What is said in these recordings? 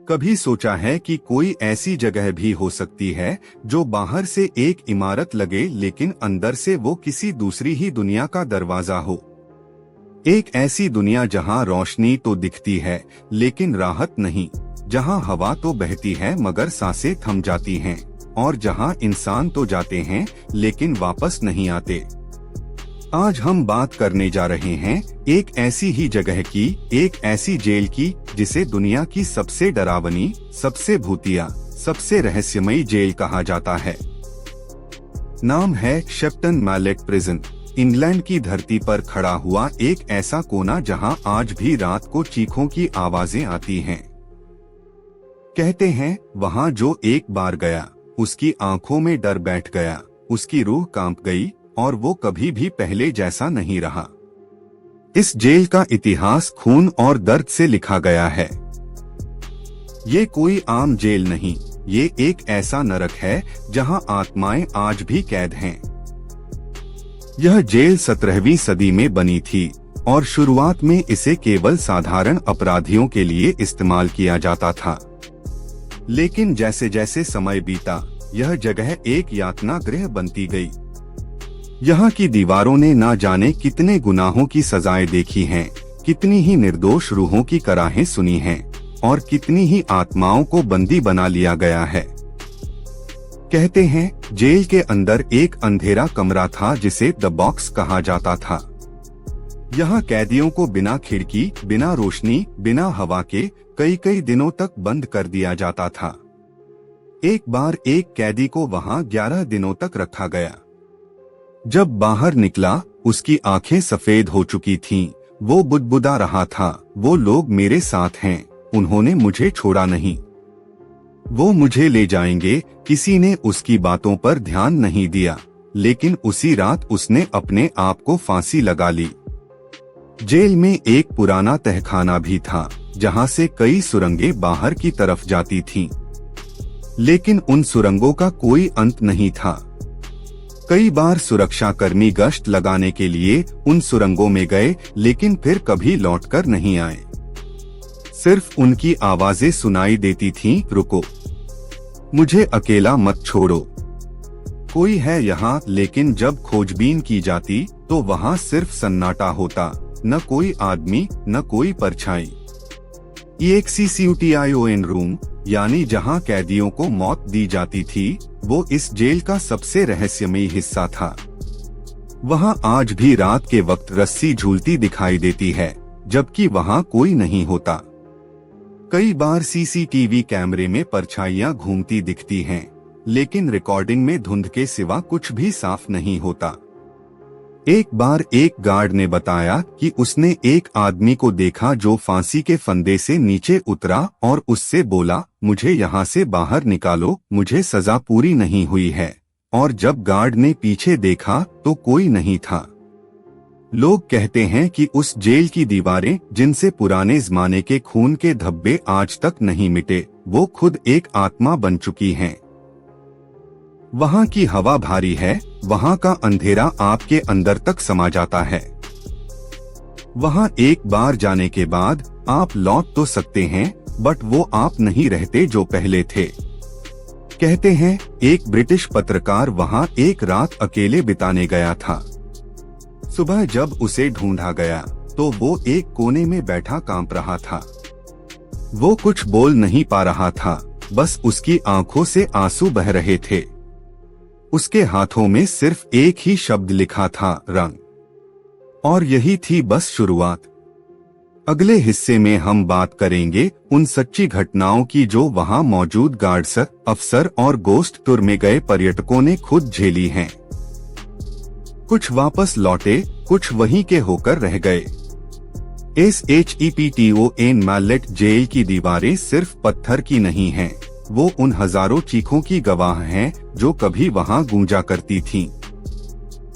कभी सोचा है कि कोई ऐसी जगह भी हो सकती है जो बाहर से एक इमारत लगे लेकिन अंदर से वो किसी दूसरी ही दुनिया का दरवाजा हो। एक ऐसी दुनिया जहां रोशनी तो दिखती है लेकिन राहत नहीं, जहां हवा तो बहती है मगर सांसें थम जाती हैं, और जहां इंसान तो जाते हैं लेकिन वापस नहीं आते। आज हम बात करने जा रहे हैं एक ऐसी ही जगह की, एक ऐसी जेल की जिसे दुनिया की सबसे डरावनी, सबसे भूतिया, सबसे रहस्यमयी जेल कहा जाता है। नाम है शेप्टन मैलेट प्रिजन। इंग्लैंड की धरती पर खड़ा हुआ एक ऐसा कोना जहां आज भी रात को चीखों की आवाजें आती हैं। कहते हैं वहां जो एक बार गया उसकी आंखों में डर बैठ गया, उसकी रूह कांप गई और वो कभी भी पहले जैसा नहीं रहा। इस जेल का इतिहास खून और दर्द से लिखा गया है। ये कोई आम जेल नहीं, ये एक ऐसा नरक है जहां आत्माएं आज भी कैद हैं। यह जेल 17वीं सदी में बनी थी और शुरुआत में इसे केवल साधारण अपराधियों के लिए इस्तेमाल किया जाता था। लेकिन जैसे जैसे समय बीता, यह जगह एक यातना गृह बनती गई। यहाँ की दीवारों ने ना जाने कितने गुनाहों की सजाएं देखी हैं, कितनी ही निर्दोष रूहों की कराहें सुनी हैं, और कितनी ही आत्माओं को बंदी बना लिया गया है। कहते हैं जेल के अंदर एक अंधेरा कमरा था जिसे द बॉक्स कहा जाता था। यहाँ कैदियों को बिना खिड़की, बिना रोशनी, बिना हवा के कई कई दिनों तक बंद कर दिया जाता था। एक बार एक कैदी को वहाँ 11 दिनों तक रखा गया। जब बाहर निकला उसकी आंखें सफेद हो चुकी थीं, वो बुदबुदा रहा था, वो लोग मेरे साथ हैं, उन्होंने मुझे छोड़ा नहीं, वो मुझे ले जाएंगे। किसी ने उसकी बातों पर ध्यान नहीं दिया, लेकिन उसी रात उसने अपने आप को फांसी लगा ली। जेल में एक पुराना तहखाना भी था जहां से कई सुरंगें बाहर की तरफ जाती थीं, लेकिन उन सुरंगों का कोई अंत नहीं था। कई बार सुरक्षा कर्मी गश्त लगाने के लिए उन सुरंगों में गए लेकिन फिर कभी लौटकर नहीं आए। सिर्फ उनकी आवाजें सुनाई देती थीं, रुको, मुझे अकेला मत छोड़ो, कोई है यहाँ। लेकिन जब खोजबीन की जाती तो वहाँ सिर्फ सन्नाटा होता, न कोई आदमी, न कोई परछाई। EXCUTION रूम, यानी जहां कैदियों को मौत दी जाती थी, वो इस जेल का सबसे रहस्यमयी हिस्सा था। वहां आज भी रात के वक्त रस्सी झूलती दिखाई देती है, जबकि वहां कोई नहीं होता। कई बार CCTV कैमरे में परछाइयां घूमती दिखती हैं, लेकिन रिकॉर्डिंग में धुंध के सिवा कुछ भी साफ नहीं होता। एक बार एक गार्ड ने बताया कि उसने एक आदमी को देखा जो फांसी के फंदे से नीचे उतरा और उससे बोला, मुझे यहाँ से बाहर निकालो, मुझे सजा पूरी नहीं हुई है। और जब गार्ड ने पीछे देखा तो कोई नहीं था। लोग कहते हैं कि उस जेल की दीवारें, जिनसे पुराने जमाने के खून के धब्बे आज तक नहीं मिटे, वो खुद एक आत्मा बन चुकी हैं। वहाँ की हवा भारी है, वहाँ का अंधेरा आपके अंदर तक समा जाता है। वहाँ एक बार जाने के बाद आप लौट तो सकते हैं, बट वो आप नहीं रहते जो पहले थे। कहते हैं एक ब्रिटिश पत्रकार वहाँ एक रात अकेले बिताने गया था। सुबह जब उसे ढूंढा गया तो वो एक कोने में बैठा कांप रहा था। वो कुछ बोल नहीं पा रहा था, बस उसकी आंखों से आंसू बह रहे थे। उसके हाथों में सिर्फ एक ही शब्द लिखा था, रंग। और यही थी बस शुरुआत। अगले हिस्से में हम बात करेंगे उन सच्ची घटनाओं की जो वहां मौजूद गार्ड्स, अफसर और गोस्ट टूर में गए पर्यटकों ने खुद झेली हैं। कुछ वापस लौटे, कुछ वहीं के होकर रह गए। SHEPTON मैलेट जेल की दीवारें सिर्फ पत्थर की नहीं हैं, वो उन हजारों चीखों की गवाह हैं जो कभी वहां गूंजा करती थीं।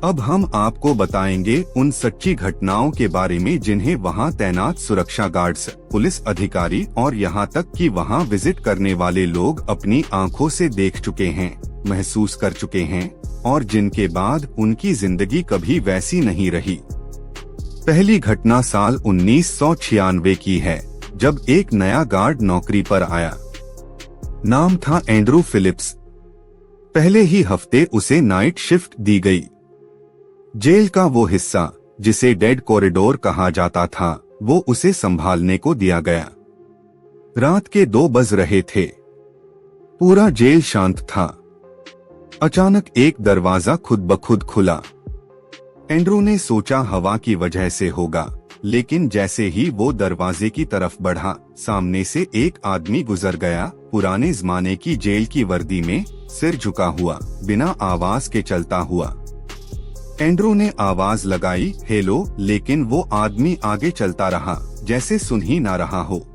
अब हम आपको बताएंगे उन सच्ची घटनाओं के बारे में जिन्हें वहां तैनात सुरक्षा गार्ड्स, पुलिस अधिकारी और यहाँ तक कि वहां विजिट करने वाले लोग अपनी आंखों से देख चुके हैं, महसूस कर चुके हैं, और जिनके बाद उनकी जिंदगी कभी वैसी नहीं रही। पहली घटना साल 1996 की है, जब एक नया गार्ड नौकरी पर आया। नाम था एंड्रू फिलिप्स। पहले ही हफ्ते उसे नाइट शिफ्ट दी गई। जेल का वो हिस्सा जिसे डेड कॉरिडोर कहा जाता था, वो उसे संभालने को दिया गया। रात के 2 बज रहे थे। पूरा जेल शांत था। अचानक एक दरवाजा खुद ब खुद खुला। एंड्रू ने सोचा हवा की वजह से होगा, लेकिन जैसे ही वो दरवाजे की तरफ बढ़ा, सामने से एक आदमी गुजर गया, पुराने जमाने की जेल की वर्दी में, सिर झुका हुआ, बिना आवाज के चलता हुआ। एंड्रू ने आवाज लगाई, हेलो, लेकिन वो आदमी आगे चलता रहा, जैसे सुन ही ना रहा हो।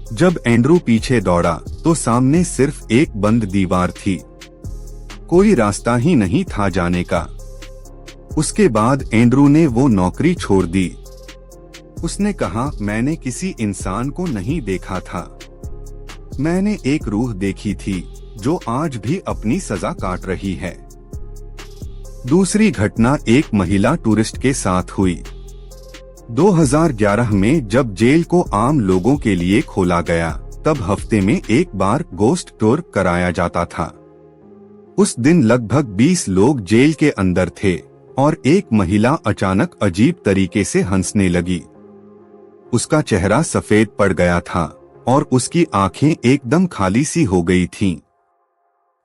जब एंड्रू पीछे दौड़ा तो सामने सिर्फ एक बंद दीवार थी। कोई रास्ता ही नहीं था जाने का। उसके बाद एंड्रू ने वो नौकरी छोड़ दी। उसने कहा, मैंने किसी इंसान को नहीं देखा था। मैंने एक रूह देखी थी जो आज भी अपनी सजा काट रही है। दूसरी घटना एक महिला टूरिस्ट के साथ हुई। 2011 में जब जेल को आम लोगों के लिए खोला गया, तब हफ्ते में एक बार गोस्ट टूर कराया जाता था। उस दिन लगभग 20 लोग जेल के अंदर थे और एक महिला अचानक अजीब तरीके से हंसने लगी। उसका चेहरा सफेद पड़ गया था और उसकी आंखें एकदम खाली सी हो गई थीं।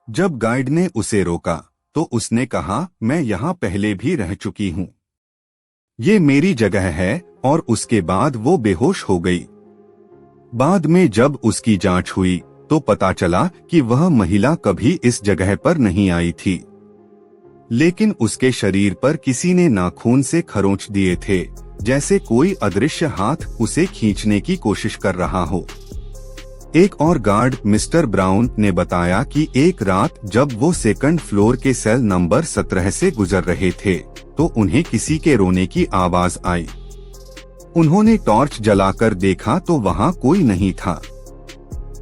जब गाइड ने उसे रोका तो उसने कहा, मैं यहाँ पहले भी रह चुकी हूँ, ये मेरी जगह है, और उसके बाद वो बेहोश हो गई। बाद में जब उसकी जांच हुई तो पता चला कि वह महिला कभी इस जगह पर नहीं आई थी, लेकिन उसके शरीर पर किसी ने नाखून से खरोंच दिए थे, जैसे कोई अदृश्य हाथ उसे खींचने की कोशिश कर रहा हो। एक और गार्ड मिस्टर ब्राउन ने बताया कि एक रात जब वो सेकंड फ्लोर के सेल नंबर 17 से गुजर रहे थे तो उन्हें किसी के रोने की आवाज आई। उन्होंने टॉर्च जलाकर देखा तो वहाँ कोई नहीं था,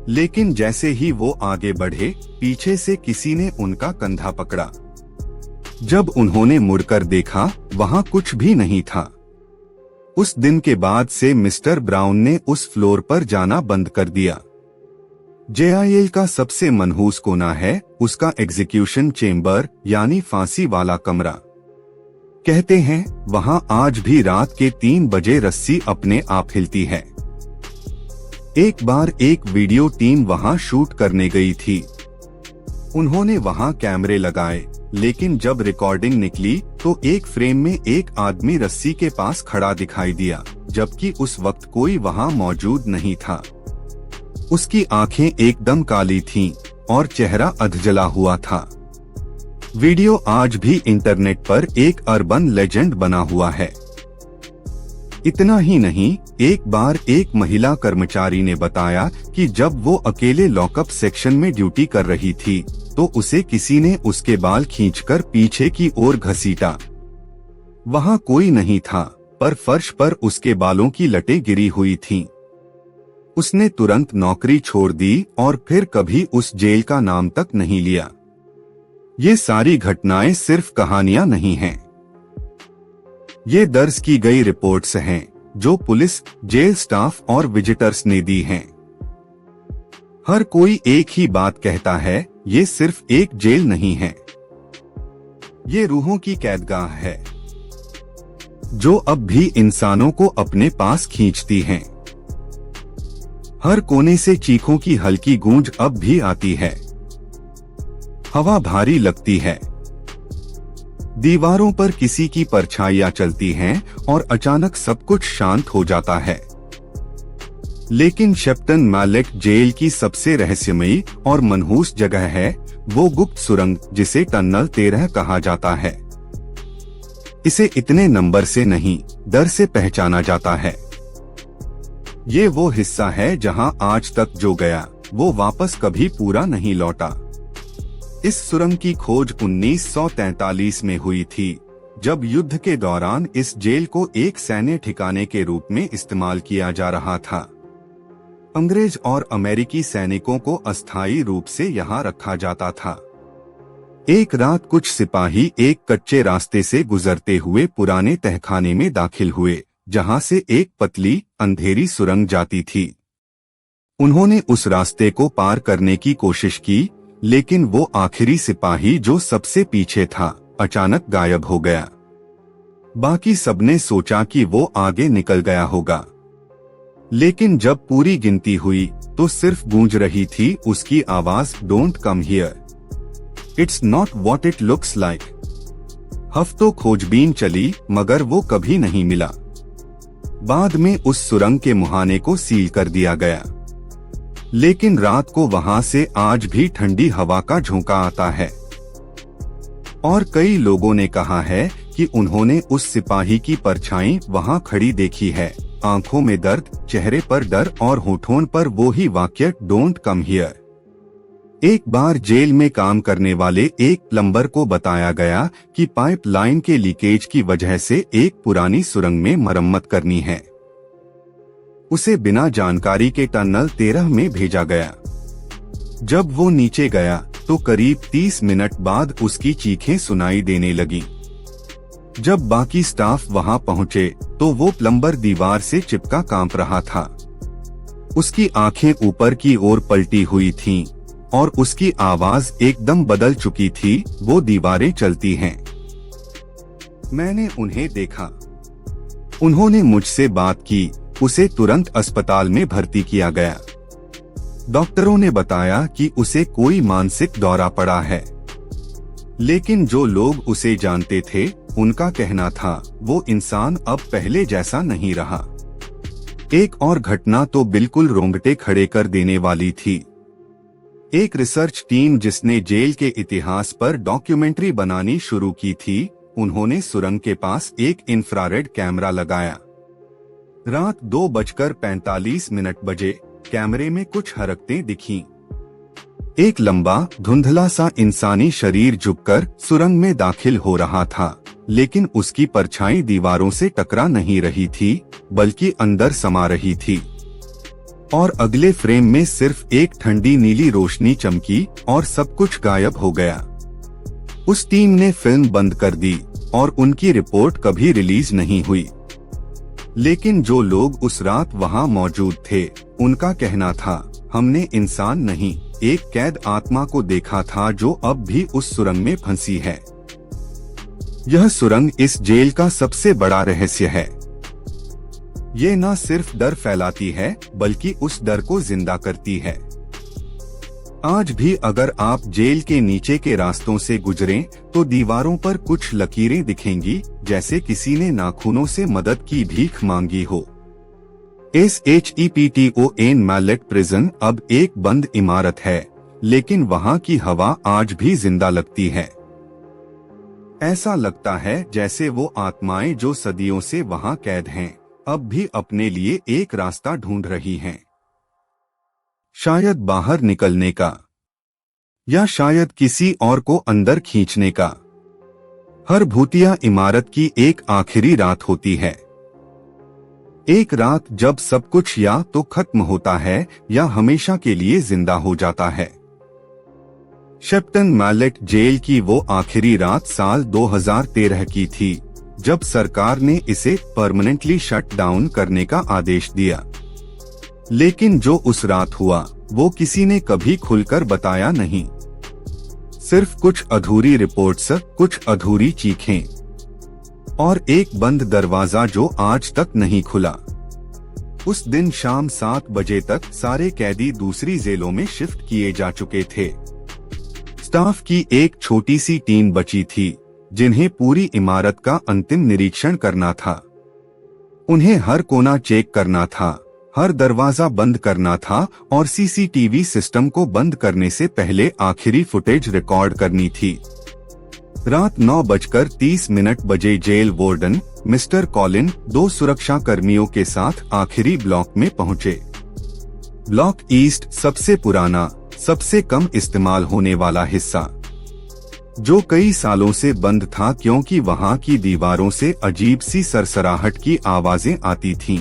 लेकिन जैसे ही वो आगे बढ़े, पीछे से किसी ने उनका कंधा पकड़ा। जब उन्होंने मुड़कर देखा, वहाँ कुछ भी नहीं था। उस दिन के बाद से मिस्टर ब्राउन ने उस फ्लोर पर जाना बंद कर दिया। जेआईएल का सबसे मनहूस कोना है उसका एग्जीक्यूशन चेम्बर, यानी फांसी वाला कमरा। कहते हैं वहां आज भी रात के 3 बजे रस्सी अपने आप हिलती है। एक बार एक वीडियो टीम वहां शूट करने गई थी। उन्होंने वहां कैमरे लगाए, लेकिन जब रिकॉर्डिंग निकली तो एक फ्रेम में एक आदमी रस्सी के पास खड़ा दिखाई दिया, जबकि उस वक्त कोई वहां मौजूद नहीं था। उसकी आंखें एकदम काली थीं और चेहरा अधजला हुआ था। वीडियो आज भी इंटरनेट पर एक अर्बन लेजेंड बना हुआ है। इतना ही नहीं, एक बार एक महिला कर्मचारी ने बताया कि जब वो अकेले लॉकअप सेक्शन में ड्यूटी कर रही थी तो उसे किसी ने उसके बाल खींचकर पीछे की ओर घसीटा। वहां कोई नहीं था, पर फर्श पर उसके बालों की लटें गिरी हुई थीं। उसने तुरंत नौकरी छोड़ दी और फिर कभी उस जेल का नाम तक नहीं लिया। ये सारी घटनाएं सिर्फ कहानियां नहीं हैं। ये दर्ज की गई रिपोर्ट्स हैं जो पुलिस, जेल स्टाफ और विजिटर्स ने दी हैं। हर कोई एक ही बात कहता है, ये सिर्फ एक जेल नहीं है, ये रूहों की कैदगाह है जो अब भी इंसानों को अपने पास खींचती हैं। हर कोने से चीखों की हल्की गूंज अब भी आती है। हवा भारी लगती है, दीवारों पर किसी की परछाइयां चलती हैं और अचानक सब कुछ शांत हो जाता है। लेकिन शेप्टन मैलेट जेल की सबसे रहस्यमयी और मनहूस जगह है वो गुप्त सुरंग जिसे टनल 13 कहा जाता है। इसे इतने नंबर से नहीं, डर से पहचाना जाता है। ये वो हिस्सा है जहां आज तक जो गया वो वापस कभी पूरा नहीं लौटा। इस सुरंग की खोज 1943 में हुई थी, जब युद्ध के दौरान इस जेल को एक सैन्य ठिकाने के रूप में इस्तेमाल किया जा रहा था। अंग्रेज और अमेरिकी सैनिकों को अस्थायी रूप से यहाँ रखा जाता था। एक रात कुछ सिपाही एक कच्चे रास्ते से गुजरते हुए पुराने तहखाने में दाखिल हुए, जहां से एक पतली अंधेरी सुरंग जाती थी। उन्होंने उस रास्ते को पार करने की कोशिश की, लेकिन वो आखिरी सिपाही जो सबसे पीछे था अचानक गायब हो गया। बाकी सबने सोचा कि वो आगे निकल गया होगा, लेकिन जब पूरी गिनती हुई तो सिर्फ गूंज रही थी उसकी आवाज, don't come here, it's not what it looks like. हफ्तों खोजबीन चली मगर वो कभी नहीं मिला। बाद में उस सुरंग के मुहाने को सील कर दिया गया, लेकिन रात को वहां से आज भी ठंडी हवा का झोंका आता है। और कई लोगों ने कहा है कि उन्होंने उस सिपाही की परछाई वहां खड़ी देखी है, आंखों में दर्द, चेहरे पर डर और होठों पर वो ही वाक्य, डोंट कम हियर। एक बार जेल में काम करने वाले एक प्लम्बर को बताया गया कि पाइपलाइन के लीकेज की वजह से एक पुरानी सुरंग में मरम्मत करनी है। उसे बिना जानकारी के टनल 13 में भेजा गया। जब वो नीचे गया तो करीब 30 मिनट बाद उसकी चीखें सुनाई देने लगी। जब बाकी स्टाफ वहां पहुंचे तो वो प्लम्बर दीवार से चिपका कांप रहा था। उसकी आंखें ऊपर की ओर पलटी हुई थीं और उसकी आवाज एकदम बदल चुकी थी, वो दीवारें चलती हैं। मैंने उन्हें देखा। उन्होंने मुझसे बात की। उसे तुरंत अस्पताल में भर्ती किया गया। डॉक्टरों ने बताया कि उसे कोई मानसिक दौरा पड़ा है, लेकिन जो लोग उसे जानते थे उनका कहना था वो इंसान अब पहले जैसा नहीं रहा। एक और घटना तो बिल्कुल रोंगटे खड़े कर देने वाली थी। एक रिसर्च टीम जिसने जेल के इतिहास पर डॉक्यूमेंट्री बनानी शुरू की थी, उन्होंने सुरंग के पास एक इंफ्रारेड कैमरा लगाया। रात 2:45 बजे कैमरे में कुछ हरकतें दिखीं। एक लंबा धुंधला सा इंसानी शरीर झुककर सुरंग में दाखिल हो रहा था, लेकिन उसकी परछाई दीवारों से टकरा नहीं रही थी बल्कि अंदर समा रही थी। और अगले फ्रेम में सिर्फ एक ठंडी नीली रोशनी चमकी और सब कुछ गायब हो गया। उस टीम ने फिल्म बंद कर दी और उनकी रिपोर्ट कभी रिलीज नहीं हुई। लेकिन जो लोग उस रात वहां मौजूद थे उनका कहना था, हमने इंसान नहीं, एक कैद आत्मा को देखा था जो अब भी उस सुरंग में फंसी है। यह सुरंग इस जेल का सबसे बड़ा रहस्य है। ये न सिर्फ डर फैलाती है बल्कि उस डर को जिंदा करती है। आज भी अगर आप जेल के नीचे के रास्तों से गुजरें तो दीवारों पर कुछ लकीरें दिखेंगी, जैसे किसी ने नाखूनों से मदद की भीख मांगी हो। SHEPTON मैलेट प्रिजन अब एक बंद इमारत है, लेकिन वहां की हवा आज भी जिंदा लगती है। ऐसा लगता है जैसे वो आत्माएं जो सदियों से वहां कैद हैं, अब भी अपने लिए एक रास्ता ढूंढ रही हैं। शायद बाहर निकलने का, या शायद किसी और को अंदर खींचने का। हर भूतिया इमारत की एक आखिरी रात होती है। एक रात जब सब कुछ या तो खत्म होता है या हमेशा के लिए जिंदा हो जाता है। शेप्टन मैलेट जेल की वो आखिरी रात साल 2013 की थी, जब सरकार ने इसे परमानेंटली शट डाउन करने का आदेश दिया। लेकिन जो उस रात हुआ वो किसी ने कभी खुलकर बताया नहीं। सिर्फ कुछ अधूरी रिपोर्ट्स, कुछ अधूरी चीखें और एक बंद दरवाजा जो आज तक नहीं खुला। उस दिन शाम 7 बजे तक सारे कैदी दूसरी जेलों में शिफ्ट किए जा चुके थे। स्टाफ की एक छोटी सी टीम बची थी जिन्हें पूरी इमारत का अंतिम निरीक्षण करना था। उन्हें हर कोना चेक करना था, हर दरवाजा बंद करना था और सीसीटीवी सिस्टम को बंद करने से पहले आखिरी फुटेज रिकॉर्ड करनी थी। रात 9:30 बजे जेल वार्डन मिस्टर कॉलिन 2 सुरक्षा कर्मियों के साथ आखिरी ब्लॉक में पहुंचे। ब्लॉक ईस्ट सबसे पुराना, सबसे कम इस्तेमाल होने वाला हिस्सा, जो कई सालों से बंद था क्योंकि वहां की दीवारों से अजीब सी सरसराहट की आवाजें आती थीं।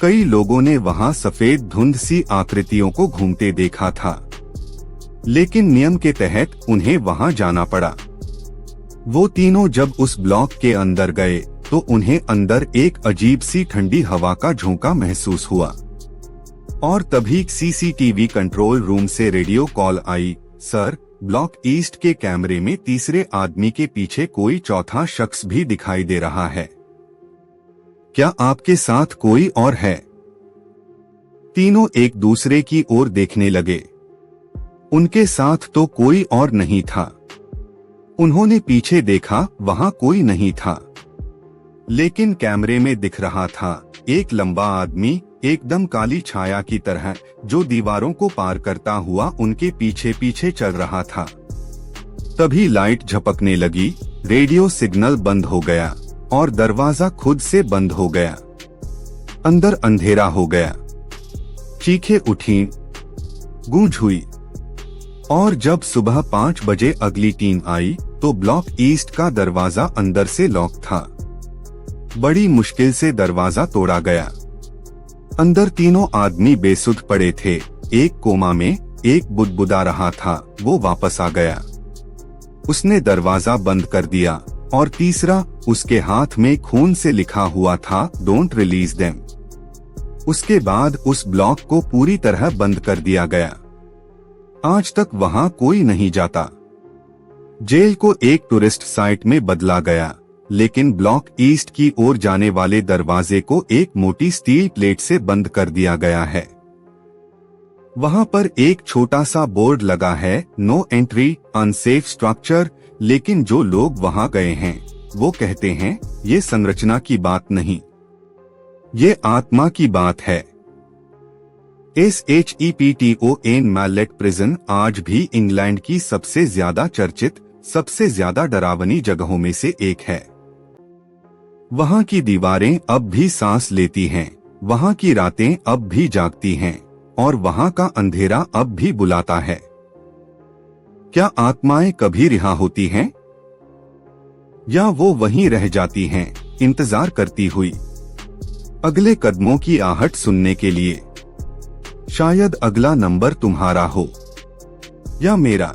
कई लोगों ने वहां सफेद धुंध सी आकृतियों को घूमते देखा था, लेकिन नियम के तहत उन्हें वहां जाना पड़ा। वो तीनों जब उस ब्लॉक के अंदर गए तो उन्हें अंदर एक अजीब सी ठंडी हवा का झोंका महसूस हुआ। और तभी सीसीटीवी कंट्रोल रूम से रेडियो कॉल आई, सर, ब्लॉक ईस्ट के कैमरे में तीसरे आदमी के पीछे कोई चौथा शख्स भी दिखाई दे रहा है। क्या आपके साथ कोई और है? तीनों एक दूसरे की ओर देखने लगे। उनके साथ तो कोई और नहीं था। उन्होंने पीछे देखा, वहां कोई नहीं था, लेकिन कैमरे में दिख रहा था एक लंबा आदमी, एकदम काली छाया की तरह, जो दीवारों को पार करता हुआ उनके पीछे पीछे चल रहा था। तभी लाइट झपकने लगी, रेडियो सिग्नल बंद हो गया और दरवाजा खुद से बंद हो गया। अंदर अंधेरा हो गया, चीखें उठी, गूंज हुई। और जब सुबह 5 बजे अगली टीम आई तो ब्लॉक ईस्ट का दरवाजा अंदर से लॉक था। बड़ी मुश्किल से दरवाजा तोड़ा गया। अंदर तीनों आदमी बेसुध पड़े थे। एक कोमा में, एक बुदबुदा रहा था, वो वापस आ गया। उसने दरवाजा बंद कर दिया और तीसरा, उसके हाथ में खून से लिखा हुआ था, डोंट रिलीज देम। उसके बाद उस ब्लॉक को पूरी तरह बंद कर दिया गया। आज तक वहां कोई नहीं जाता। जेल को एक टूरिस्ट साइट में बदला गया, लेकिन ब्लॉक ईस्ट की ओर जाने वाले दरवाजे को एक मोटी स्टील प्लेट से बंद कर दिया गया है। वहां पर एक छोटा सा बोर्ड लगा है, नो एंट्री, अनसेफ स्ट्रक्चर, लेकिन जो लोग वहां गए हैं वो कहते हैं ये संरचना की बात नहीं, ये आत्मा की बात है। SHEPTON मैलेट प्रिजन आज भी इंग्लैंड की सबसे ज्यादा चर्चित, सबसे ज्यादा डरावनी जगहों में से एक है। वहां की दीवारें अब भी सांस लेती हैं, वहां की रातें अब भी जागती हैं और वहां का अंधेरा अब भी बुलाता है। क्या आत्माएं कभी रिहा होती हैं? या वो वहीं रह जाती हैं, इंतजार करती हुई अगले कदमों की आहट सुनने के लिए? शायद अगला नंबर तुम्हारा हो या मेरा।